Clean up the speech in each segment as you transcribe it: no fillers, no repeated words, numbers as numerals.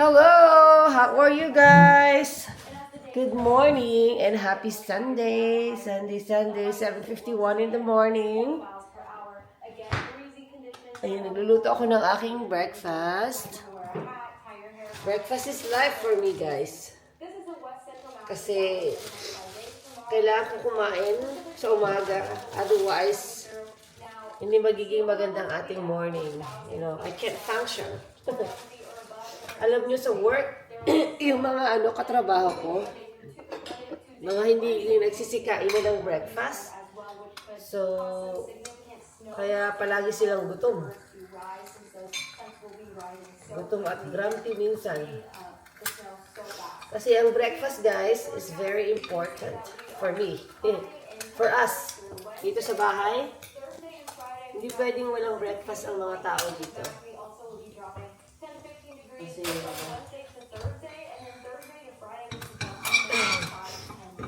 Hello! How are you guys? Good morning and happy Sunday. Sunday, 7:51 in the morning. Ayun, nagluluto ako ng aking breakfast. Breakfast is life for me, guys. Kasi kailangan ko kumain sa umaga. Otherwise, hindi magiging magandang ating morning. You know, I can't function. Alam nyo sa work, yung mga katrabaho ko, mga hindi nagsisikain na ng breakfast. So, kaya palagi silang gutom. Gutom at grumpy minsan. Kasi ang breakfast, guys, is very important for me. For us, dito sa bahay, hindi pwedeng walang breakfast ang mga tao dito. Kasi,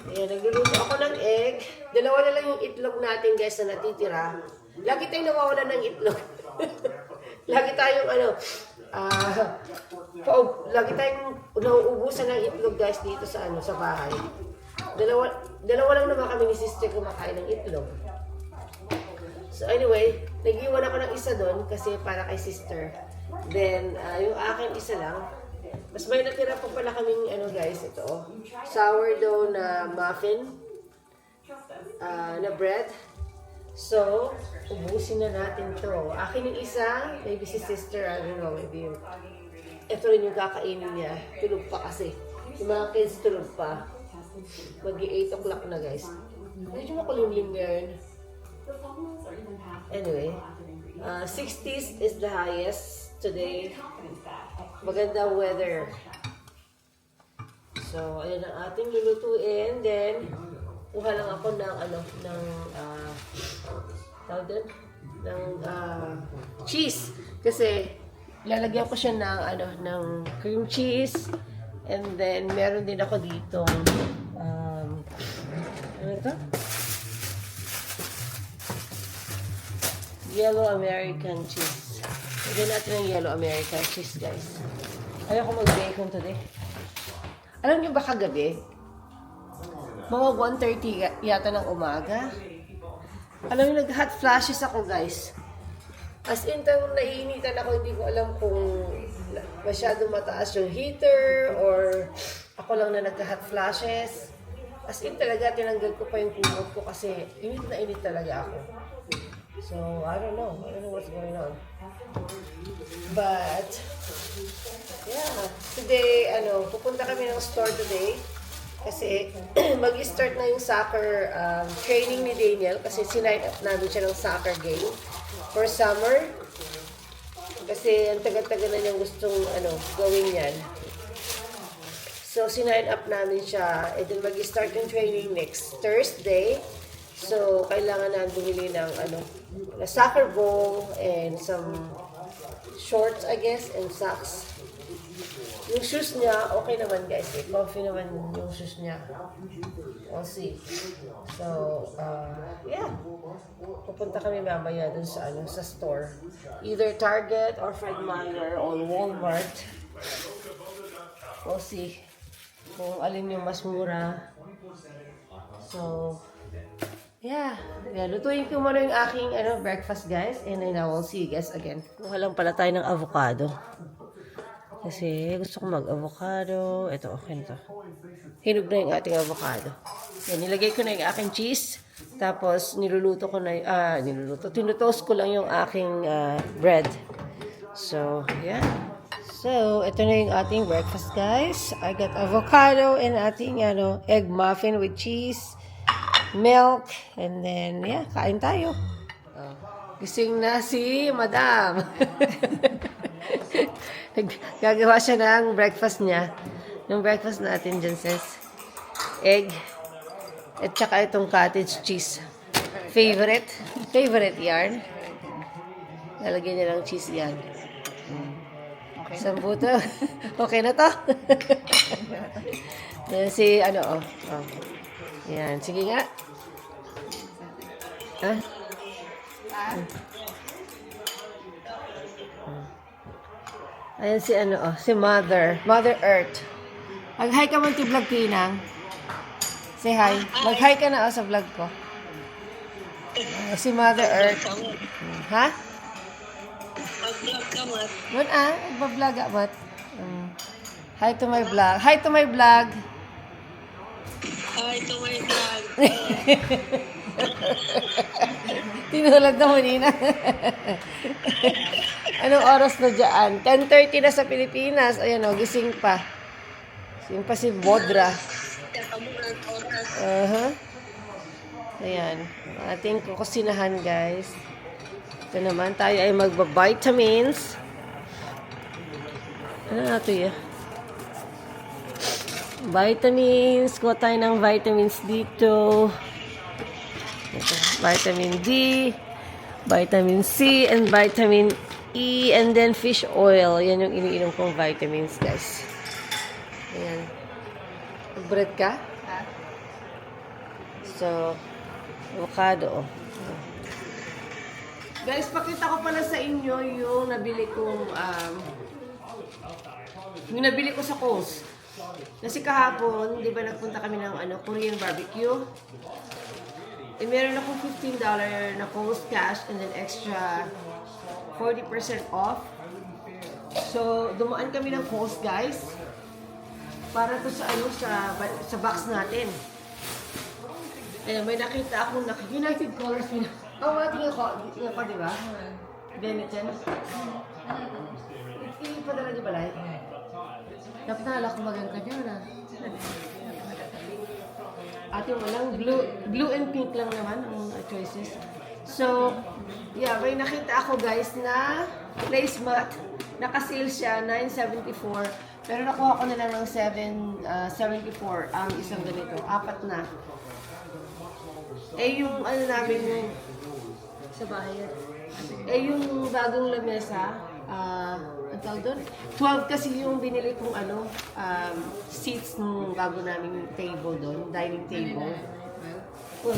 ayan, nagluluto ako ng egg. Dalawa na lang yung itlog natin, guys, na natitira. Lagi tayong nawawala ng itlog. Lagi tayong, lagi tayong nauubusan ng itlog, guys, dito sa, sa bahay. Dalawa lang naman kami ni sister kumakain ng itlog. So anyway, nag-iwan ako ng isa doon kasi para kay sister. Then, yung akin isa lang. Mas may natira pa pala kaming, guys, ito. Sourdough na muffin. Na bread. So, ubusin na natin to. Akin yung isa, maybe si sister, I don't know, maybe yung... Ito rin yung kakainin niya. Tulog pa kasi. Yung mga kids tulog pa. Mag-8 o'clock na, guys. Medyo makulimlim ngayon. Anyway, 60s is the highest today. Magandang weather. So, ayan ang ating lulutuin. Then, kuha lang ako ng, cheese. Kasi, lalagyan ko siya ng cream cheese. And then, meron din ako dito, ano ito? Yellow American cheese. Lagyan natin ng yellow American cheese, guys. Ayaw ko mag-bacon today. Alam niyo ba kagabi? Mga 1:30 yata ng umaga. Alam niyo, nag-hot flashes ako, guys. As in, naiinitan ako, hindi ko alam kung masyadong mataas yung heater or ako lang na nag-hot flashes. As in, talaga, tinanggal ko pa yung kumot ko kasi init na init talaga ako. So, I don't know what's going on. But, yeah, today, pupunta kami ng store today. Kasi, mag-start na yung soccer training ni Daniel. Kasi, sinign up namin siya ng soccer game for summer. Kasi, ang tagal-tagal na niyang gustong, gawin yan. So, sinign up namin siya. And then, mag-start yung training next Thursday. So, kailangan na bumili ng, na soccer ball and some shorts, I guess, and socks. Yung shoes niya, okay naman, guys. Comfy naman yung shoes niya. We'll see. So, yeah. Pupunta kami mamaya dun sa, sa store. Either Target or Fred Meyer or Walmart. We'll see kung alin yung mas mura. So, yeah, lutuin ko muna yung aking breakfast, guys. And then I will see you guys again. Kuha lang pala tayo ng avocado. Kasi gusto ko mag-avocado. Ito, okay na to. Hinog na yung ating avocado. Yan, nilagay ko na yung aking cheese. Tapos, niluluto ko na tinutoast ko lang yung aking bread. So, yeah. So, ito na yung ating breakfast, guys. I got avocado and ating egg muffin with cheese, milk, and then, yeah, kain tayo. Gising na si Madam. Gagawa siya ng breakfast niya. Yung breakfast natin dyan, sis. Egg. At saka itong cottage cheese. Favorite yarn. Lalagyan niya ng cheese yan. Okay. Sambuto. Okay na to? Yan si, Yan, sige nga. Ha? Ayan si ano, oh, si Mother. Mother Earth. Mag-hi ka man ti vlog Tinang. Say hi. Mag-hi ka na oh, sa vlog ko. Si Mother Earth. Ha? Mag-vlog ka, Mat. Mun mag-vlog mat. Hi to my vlog. Hi to my vlog. Hi to my vlog. Tinulad na mo, Nina. Anong oras na dyan? 10:30 na sa Pilipinas. Ayan o, gising pa. Gising pa si Bodra. Kakamulan oras. Ayan. Ating kukusinahan, guys. Ito naman, tayo ay magba-vitamins. Ano na ito yan? Vitamins. Kuha tayo ng vitamins dito. Ito, vitamin D, vitamin C, and vitamin E, and then fish oil. Yan yung iniinom kong vitamins, guys. Ayan. Bread ka? So, avocado. Guys, pakita ko pala sa inyo yung nabili kong, sa Kohl's. Kasi kahapon, di ba nagpunta kami ng Korean barbecue? Eh, meron akong $15 na Kohl's cash and then extra 40% off. So, dumaan kami ng Kohl's, guys. Para to sa sa box natin. Ayan, may nakita akong United Colors. Tingnan ko, di ba? Benetton. Ipadala di balay. Dapat nahala ko magang ka dyan, Ate mo lang, blue and pink lang naman ang choices. So, yeah, may nakita ako guys na placemat. Naka-sale siya, $9.74. Pero nakuha ko na lang ng $7.74 ang isang ganito. 4 na. Eh, yung namin yung sa bahay. Yung bagong lamesa, ang tawag doon? 12 kasi yung binili kong seats nung bago namin table doon, dining table. 12.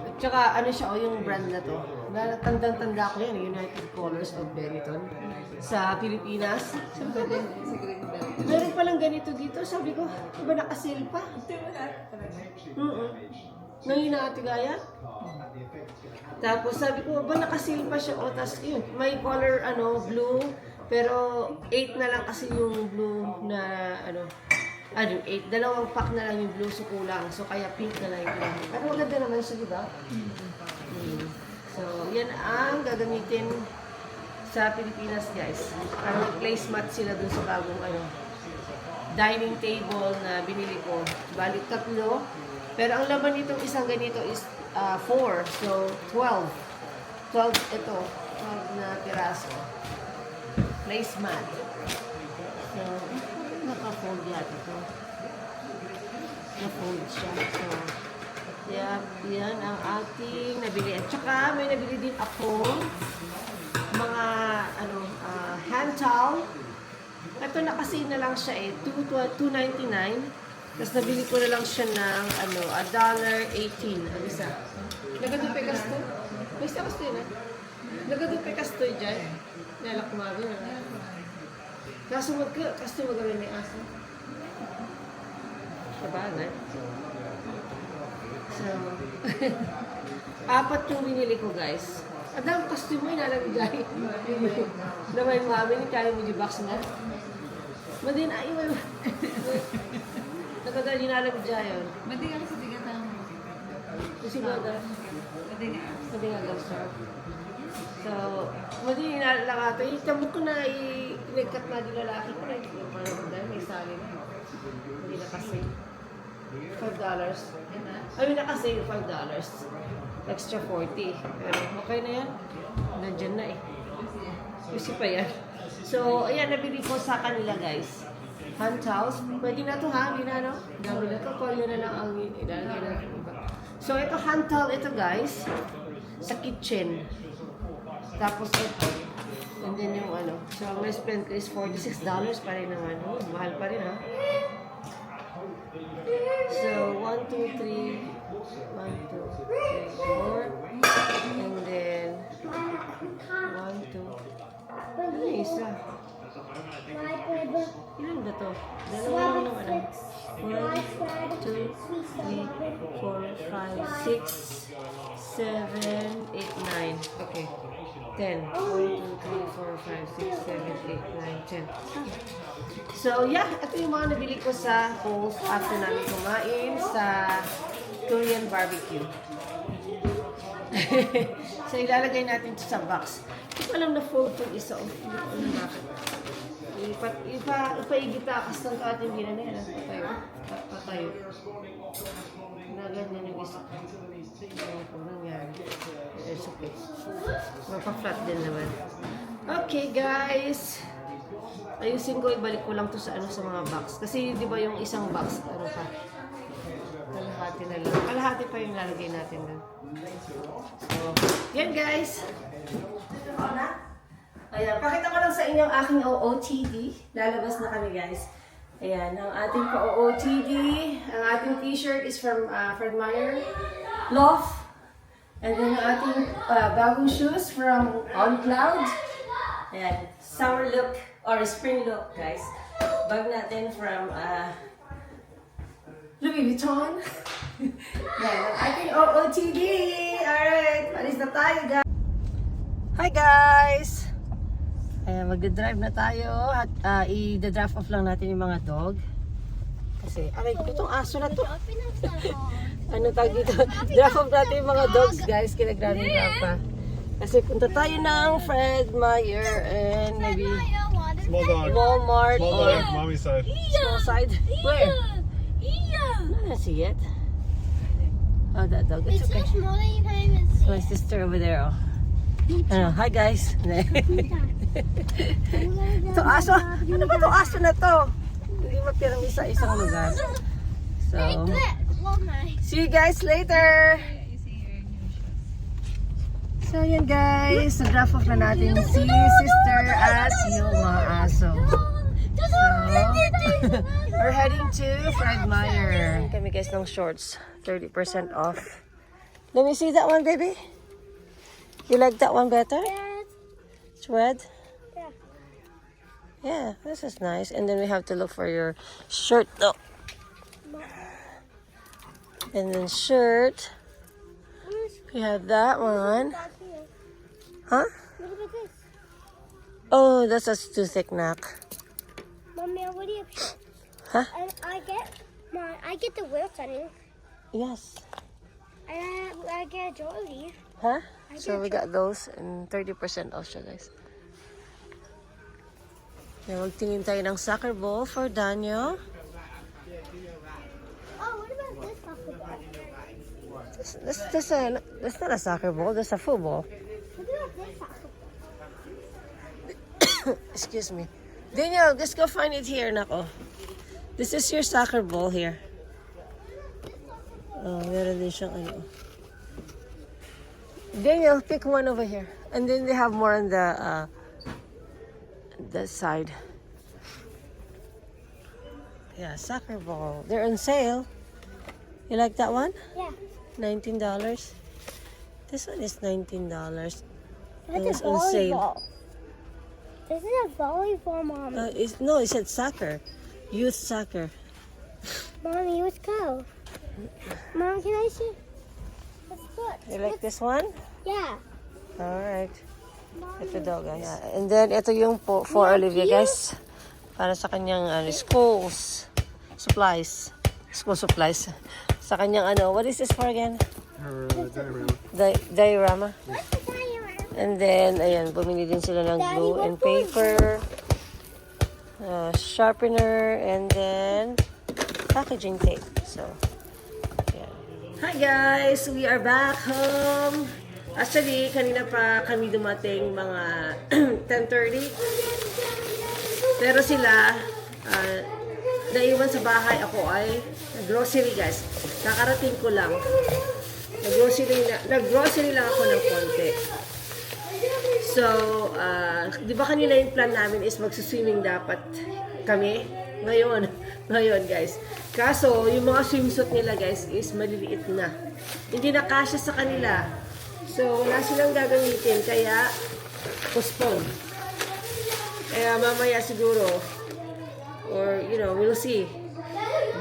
At saka siya, yung brand na to. Tandang-tanda ko yan, United Colors of Benetton. Sa Pilipinas. Meron palang ganito dito. Sabi ko, diba naka-sale pa? Ngayon na Ate Gaya. Tapos sabi ko, ba naka-sale pa siya? O, tas yun, may color, blue. Pero 8 na lang kasi yung blue na, 8. Dalawang pack na lang yung blue, so kulang. So, kaya pink na lang yung kulang. Pero maganda naman siya, diba? So, yan ang gagamitin sa Pilipinas, guys. Parang placemat sila dun sa bagong, dining table na binili ko. Balik 3. Pero ang laman nitong isang ganito is 4. So, 12. 12 ito. 12 na piraso. Placemat. So, naka-fold yata ito. Na-fold siya. So, yeah, yan ang ating nabili. At saka, may nabili din ako mga, hand towel. Ito nakasale na lang siya $2.99. Tapos nabili ko na lang siya ng $1.18 ang isa. Nagadupe kasto? May isa kasto yun Nagadupe kasto dyan. Nalak kumabi na. Kaso kasto magawin may aso. Sabagay. So, 4 yung binili ko, guys. Adam, kasto mo inalamigay. Naman yung mami ni kaya mo di box na. Madin, iwan. Nagkadal yung alamigay yun. Madi ka kasi tiga tama. Kasi baga. Madi nga. Madi nga daw, sir. So, madi inalakato. Itamot ko na inagkat na di lalaki ko na. Yung parang dahil may salin. Hindi na kasi. $5. I mean, nakasale $5. Extra 40. Pero okay na yan. Nandyan na eh. Kasi pa yan. So, ayan, nabili ko sa kanila, guys. Hand towels. Pwede na ito, ha? Hindi na, Dami na ito. Kolyo na lang ang ilalagay na iba. So, ito hand towel, ito, guys. Sa kitchen. Tapos, ito. And then yung So, ang na-spend ko is $46 pa rin naman. Mahal pa rin, ha? So, 1, 2, 3. 1, 2, 3, 4. And then, 1, 2, Ano yung isa? Ilan ba to? Dalawa lang naman. 1, 2, 3, 4, 5, 6, 7, 8, 9. Okay. 10. 1, 2, 3, 4, 5, 6, 7, 8, 9, 10. So, yeah. Ito yung mga nabili ko sa Kohl's after namin kumain sa Korean barbecue. So, ilalagay natin ito sa box. Hindi ko alam na fold itong isa. Hindi ko alam bakit. Ipaigitakas ng ating ginanera. Patayo. Na ganyan yung isa. Kung nangyari. It's okay. Mapa-flat din naman. Okay, guys. Ayusin ko, ibalik ko lang to sa sa mga box. Kasi di ba yung isang box, ano pa? Kalahati na lang. Kalahati pa yung lalagay natin doon. So, yan guys. Ayan, pakita ko lang sa inyo ang aking OOTD. Lalabas na kami guys. Ayan, ang ating OOTD. Ang ating t-shirt is from Fred Meyer Loft. And then ang ating bagong shoes from On Cloud. Ayan, summer look or spring look guys. Bag natin from Louis Vuitton. Yan, ang ating OOTD. Alright, palis na tayo guys. Hi guys! Ayan, mag-drive na tayo at i-draft off lang natin yung mga dog. Kasi, aray, itong aso na to. Ano tawag dito? Draft off natin yung mga dogs guys, kina-granny grandpa. Kasi punta tayo ng Fred Meyer and maybe Small dog. Walmart Small or dog, mommy side. small side. Where? I don't see it. Oh, that dog. It's okay. smaller you can't even see. My sister over there. Oh. Ano, hi guys. Ito aso. Ano ba ito aso na to? Hindi mapirami sa isang lugar. So, see you guys later. So, yan guys. Draft off na natin si sister at yung mga aso. So, we're heading to Fred Meyer. Kami guys ng shorts. 30% off. Let me see that one, baby. You like that one better? It's red? Yeah. Yeah, this is nice. And then we have to look for your shirt though. And then shirt. We have that one. Huh? Look at this. Oh, that's a too thick neck. Mommy, what do you Huh? And I get the wheels on it. Yes. And I get a jolly. Huh? So we got those and 30% off siya guys. Kaya magtingin tayo ng soccer ball for Daniel. Oh, what about this soccer ball? That's not a soccer ball, that's a football. What about this soccer ball? Excuse me. Daniel, let's go find it here, nako. This is your soccer ball here. Oh, meron din siyang ano. Daniel, pick one over here. And then they have more on the side. Yeah, soccer ball. They're on sale. You like that one? Yeah. $19. This one is $19. That's It's a on sale. volleyball. This is a volleyball, Mommy. No, it said soccer. Youth soccer. Mommy, let's go. Mom, can I see? Let's look. You like this one? Yeah. Alright. Mommy. Ito daw guys. Yeah. And then ito yung for Olivia guys. Para sa kanyang schools supplies. School supplies. Sa kanyang what is this for again? Diorama. What's the diorama? And then, ayan, bumili din sila ng Daddy, glue what and color is paper. Sharpener, and then packaging tape. So, yeah. Hi guys! We are back home. Actually, kanina pa kami dumating mga 10:30. Pero sila, naiwan sa bahay. Ako ay grocery guys. Kakarating ko lang. Nag-grocery lang ako ng konti. So, di ba kanina yung plan namin is magsuswimming dapat kami? Ngayon guys. Kaso, yung mga swimsuit nila guys is maliliit na. Hindi na kasya sa kanila. So, wala silang gagamitin, kaya postpone. Kaya mamaya siguro, or you know, we'll see.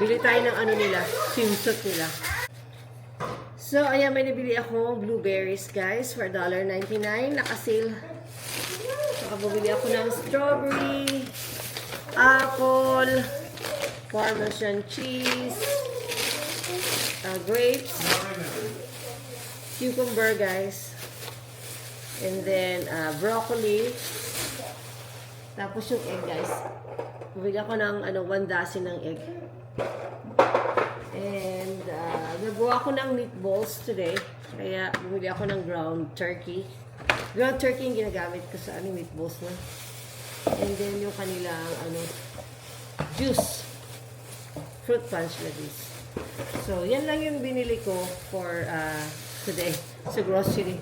Bili tayo ng ano nila, swimsuit nila. So, ayan, may nabili ako blueberries, guys, for $1.99. Naka-sale. Saka bumili ako ng strawberry, apple, Parmesan cheese, grapes, cucumber, guys, and then broccoli. Tapos yung egg, guys. Bumili ako ng 1 dozen ng egg. And nagawa ko ng meatballs today. Kaya bumili ako ng ground turkey. Ground turkey yung ginagamit ko sa meatballs na. And then yung kanilang juice. Fruit punch na juice. So, yan lang yung binili ko for today sa grocery.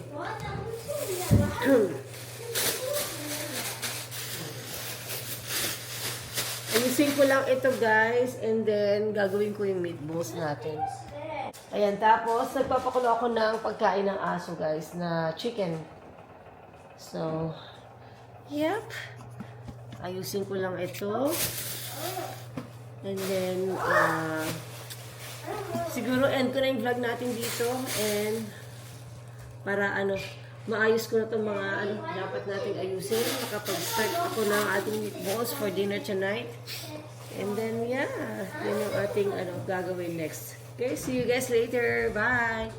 Ayusin ko lang ito, guys, and then gagawin ko yung meatballs natin. Ayan, tapos nagpapakulo ako ng pagkain ng aso, guys, na chicken. So, yep. Ayusin ko lang ito. And then, siguro end ko na yung vlog natin dito. And, para maayos ko na itong mga dapat nating ayusin. Nakapag-start ako ng ating meatballs for dinner tonight. And then, yeah, yun yung ating gagawin next. Okay, see you guys later. Bye!